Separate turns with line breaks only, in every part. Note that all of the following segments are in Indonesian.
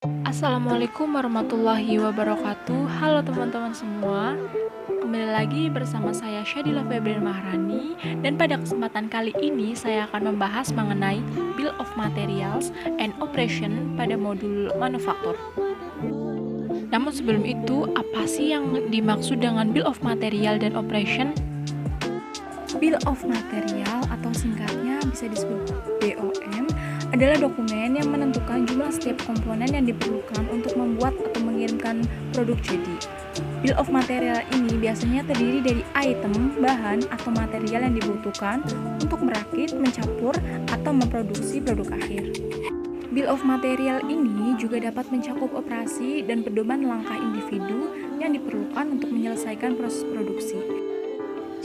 Assalamualaikum warahmatullahi wabarakatuh. Halo teman-teman semua. Kembali lagi bersama saya Syadila Febrian Mahrani, dan pada kesempatan kali ini saya akan membahas mengenai Bill of Materials and Operation pada modul manufaktur. Namun sebelum itu, apa sih yang dimaksud dengan Bill of Material dan Operation? Bill of Material atau singkatnya bisa disebut BOM adalah dokumen yang menentukan jumlah setiap komponen yang diperlukan untuk membuat atau mengirimkan produk jadi. Bill of Material ini biasanya terdiri dari item, bahan, atau material yang dibutuhkan untuk merakit, mencampur, atau memproduksi produk akhir. Bill of Material ini juga dapat mencakup operasi dan pedoman langkah individu yang diperlukan untuk menyelesaikan proses produksi.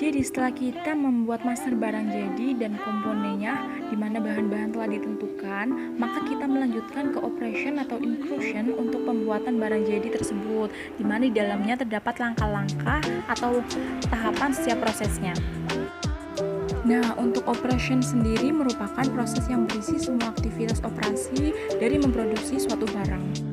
Jadi setelah kita membuat master barang jadi dan komponennya di mana bahan-bahan telah ditentukan, maka kita melanjutkan ke operation atau inclusion untuk pembuatan barang jadi tersebut, di mana di dalamnya terdapat langkah-langkah atau tahapan setiap prosesnya. Nah, untuk operation sendiri merupakan proses yang berisi semua aktivitas operasi dari memproduksi suatu barang.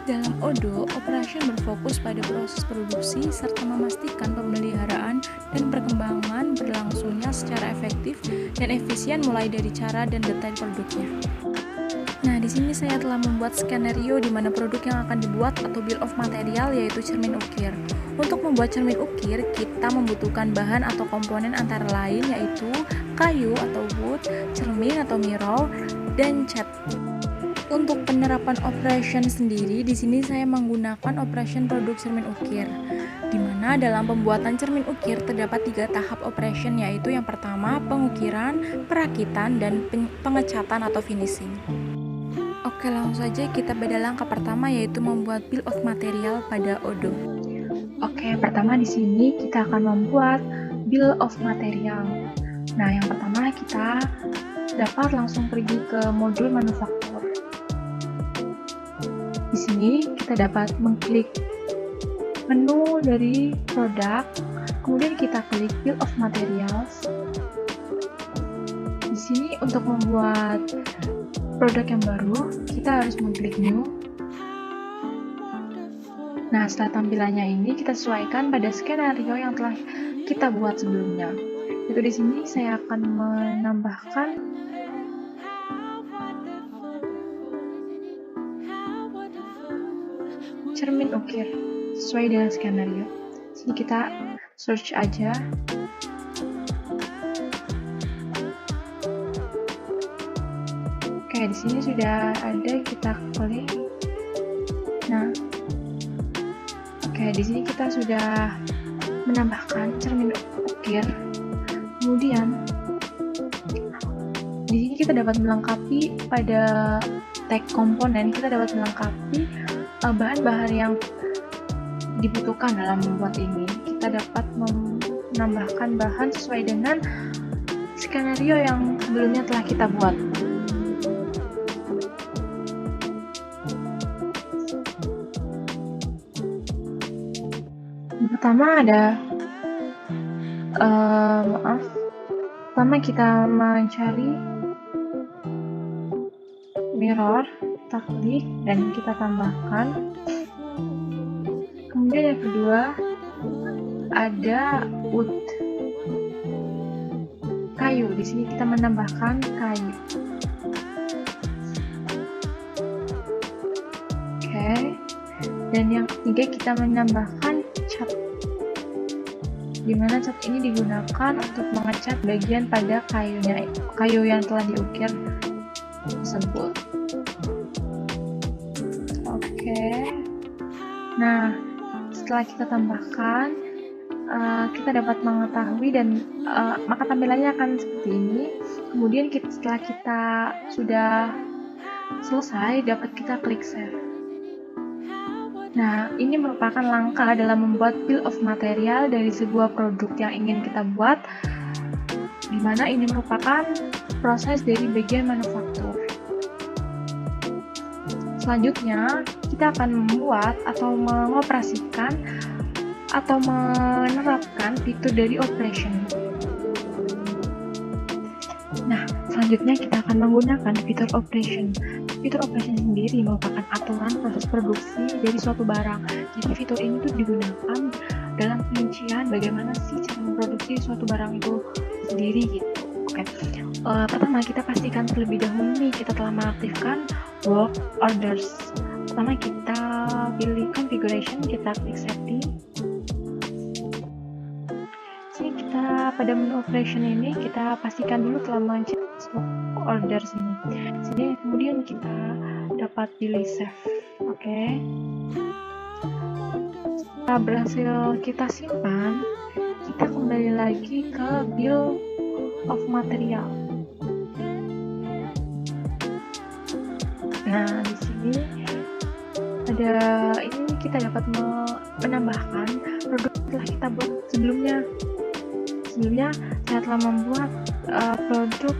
Dalam odol, operation berfokus pada proses produksi serta memastikan pemeliharaan dan perkembangan berlangsungnya secara efektif dan efisien mulai dari cara dan detail produknya. Nah, di sini saya telah membuat skenario di mana produk yang akan dibuat atau bill of material yaitu cermin ukir. Untuk membuat cermin ukir, kita membutuhkan bahan atau komponen antara lain yaitu kayu atau wood, cermin atau mirror, dan cat. Untuk penerapan operation sendiri, di sini saya menggunakan operation produk cermin ukir, di mana dalam pembuatan cermin ukir terdapat 3 tahap operation, yaitu yang pertama pengukiran, perakitan, dan pengecatan atau finishing. Oke, langsung saja kita pada langkah pertama yaitu membuat bill of material pada Odoo. Oke, pertama di sini kita akan membuat bill of material. Nah, yang pertama kita dapat langsung pergi ke modul manufaktur. Di sini kita dapat mengklik menu dari produk, kemudian kita klik Bill of Materials. Di sini untuk membuat produk yang baru, kita harus mengklik New. Nah, setelah tampilannya ini kita sesuaikan pada skenario yang telah kita buat sebelumnya. Itu di sini saya akan menambahkan cermin ukir sesuai dengan skenario. Sini kita search aja. Oke, di sini sudah ada, kita klik. Nah, oke, di sini kita sudah menambahkan cermin ukir. Kemudian di sini kita dapat melengkapi pada tag komponen, kita dapat melengkapi bahan-bahan yang dibutuhkan dalam membuat ini. Kita dapat menambahkan bahan sesuai dengan skenario yang sebelumnya telah kita buat. Pertama ada pertama kita mencari mirror, kita klik dan kita tambahkan. Kemudian yang kedua ada wood, kayu. Di sini kita menambahkan kayu. Oke. Dan yang ketiga kita menambahkan cat, dimana cat ini digunakan untuk mengecat bagian pada kayu yang telah diukir tersebut. Oke. Nah, setelah kita tambahkan, kita dapat mengetahui dan maka tampilannya akan seperti ini. Kemudian setelah kita sudah selesai, dapat kita klik save. Nah, ini merupakan langkah dalam membuat bill of material dari sebuah produk yang ingin kita buat, di mana ini merupakan proses dari bagian manufaktur. Selanjutnya, kita akan membuat atau mengoperasikan atau menerapkan fitur dari operation. Nah, selanjutnya kita akan menggunakan fitur operation. Fitur operation sendiri merupakan aturan proses produksi dari suatu barang. Jadi fitur ini tuh digunakan dalam perincian bagaimana sih cara memproduksi suatu barang itu sendiri gitu. Oke. Pertama kita pastikan terlebih dahulu nih kita telah mengaktifkan work orders. Pertama kita pilih configuration, kita klik setting. Sini kita pada menu operation ini kita pastikan dulu telah mencet work orders ini. Sini kemudian kita dapat pilih save. Oke. Setelah berhasil kita simpan, kita kembali lagi ke bill of material. Nah, di sini ada ini kita dapat menambahkan produk yang telah kita buat sebelumnya. Sebelumnya saya telah membuat produk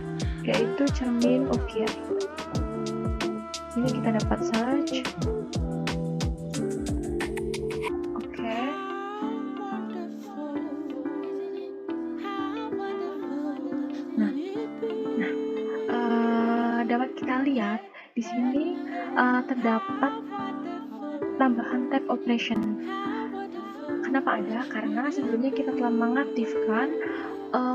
yaitu cermin ukir. Sini kita dapat search. Oke. Dapat kita lihat di sini terdapat tambahan tab operation. Kenapa ada? Karena sebelumnya kita telah mengaktifkan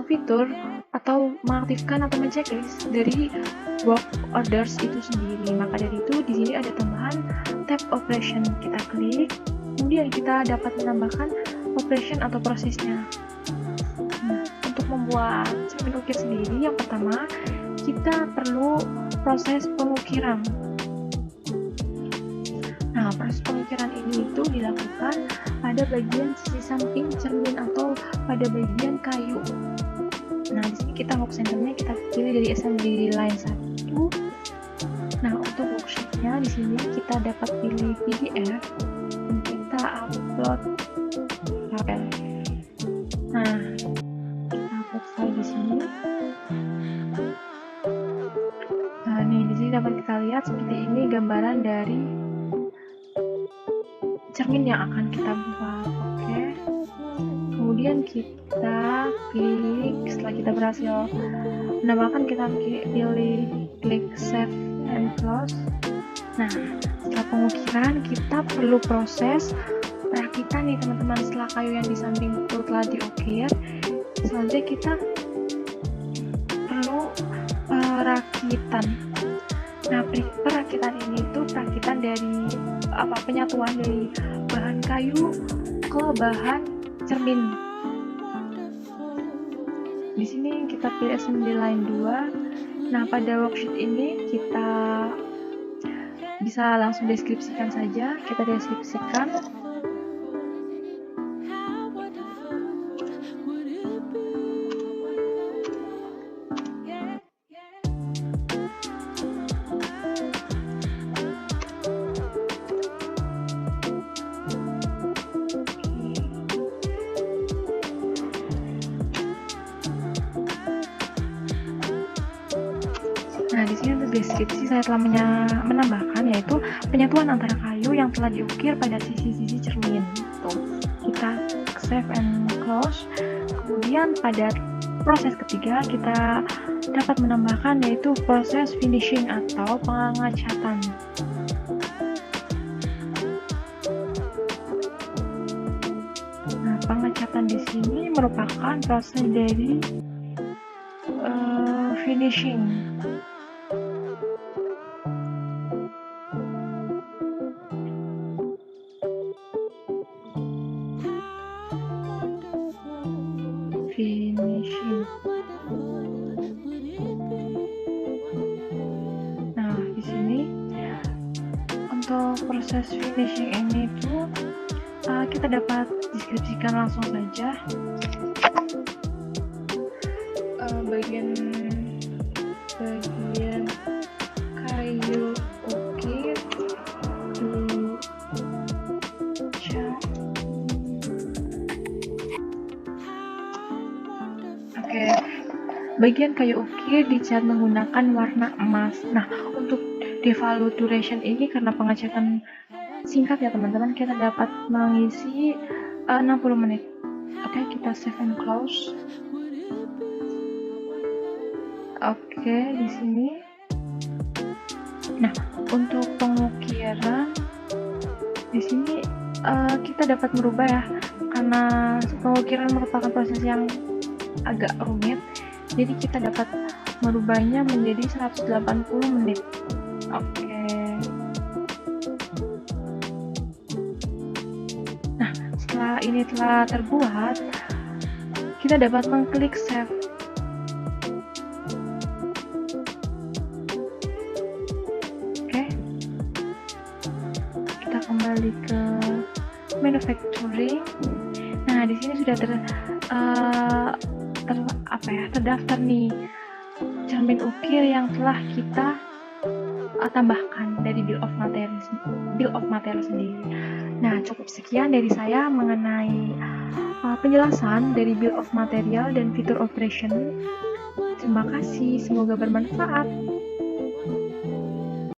fitur atau mengaktifkan atau menceklis dari work orders itu sendiri. Maka dari itu di sini ada tambahan tab operation. Kita klik, kemudian kita dapat menambahkan operation atau prosesnya. Nah, untuk membuat cermin ukir sendiri, yang pertama kita perlu proses pengukiran. Nah, proses pengukiran ini itu dilakukan pada bagian sisi samping cermin atau pada bagian kayu. Nah, di sini kita work centernya kita pilih dari assembly line 1. Nah, untuk worksheetnya di sini kita dapat pilih PDF dan kita upload file. Nah, kita upload file di sini. Nah, nih di sini dapat kita lihat seperti ini gambaran dari cermin yang akan kita buat. Oke. Kemudian kita klik, setelah kita berhasil menambahkan, kita pilih klik save and close. Nah, setelah pengukiran kita perlu proses perakitan nih teman-teman. Setelah kayu yang di samping itu telah diukir, selanjutnya kita perlu perakitan. Nah, perakitan ini itu perakitan dari penyatuan dari bahan kayu ke bahan cermin. Di sini kita pilih assembly line 2. Nah, pada worksheet ini kita bisa langsung deskripsikan saja. Kita deskripsikan. Nah, di sini untuk deskripsi saya telah menambahkan yaitu penyatuan antara kayu yang telah diukir pada sisi-sisi cermin. Tuh, kita save and close. Kemudian pada proses ketiga kita dapat menambahkan yaitu proses finishing atau pengecatan. Nah, pengecatan di sini merupakan proses dari finishing. Nah, di sini untuk proses finishing ini tuh kita dapat deskripsikan langsung saja. Bagian kayu ukir dicat. Oke, bagian kayu ukir dicat menggunakan warna emas. Nah, untuk devalue duration ini karena pengecatan singkat ya teman-teman, kita dapat mengisi 60 menit. Oke, kita save and close. Oke, di sini. Nah,
Untuk pengukiran di sini kita dapat merubah ya, karena pengukiran merupakan proses yang agak rumit, jadi kita dapat merubahnya menjadi 180 menit. Oke. Nah, setelah ini telah terbuat, kita dapat mengklik save. Oke. Kita kembali ke manufacturing. Nah, di sini sudah terdaftar nih cermin ukir yang telah kita tambahkan dari bill of material sendiri. Nah, cukup sekian dari saya mengenai penjelasan dari bill of material dan fitur operation. Terima kasih, semoga bermanfaat.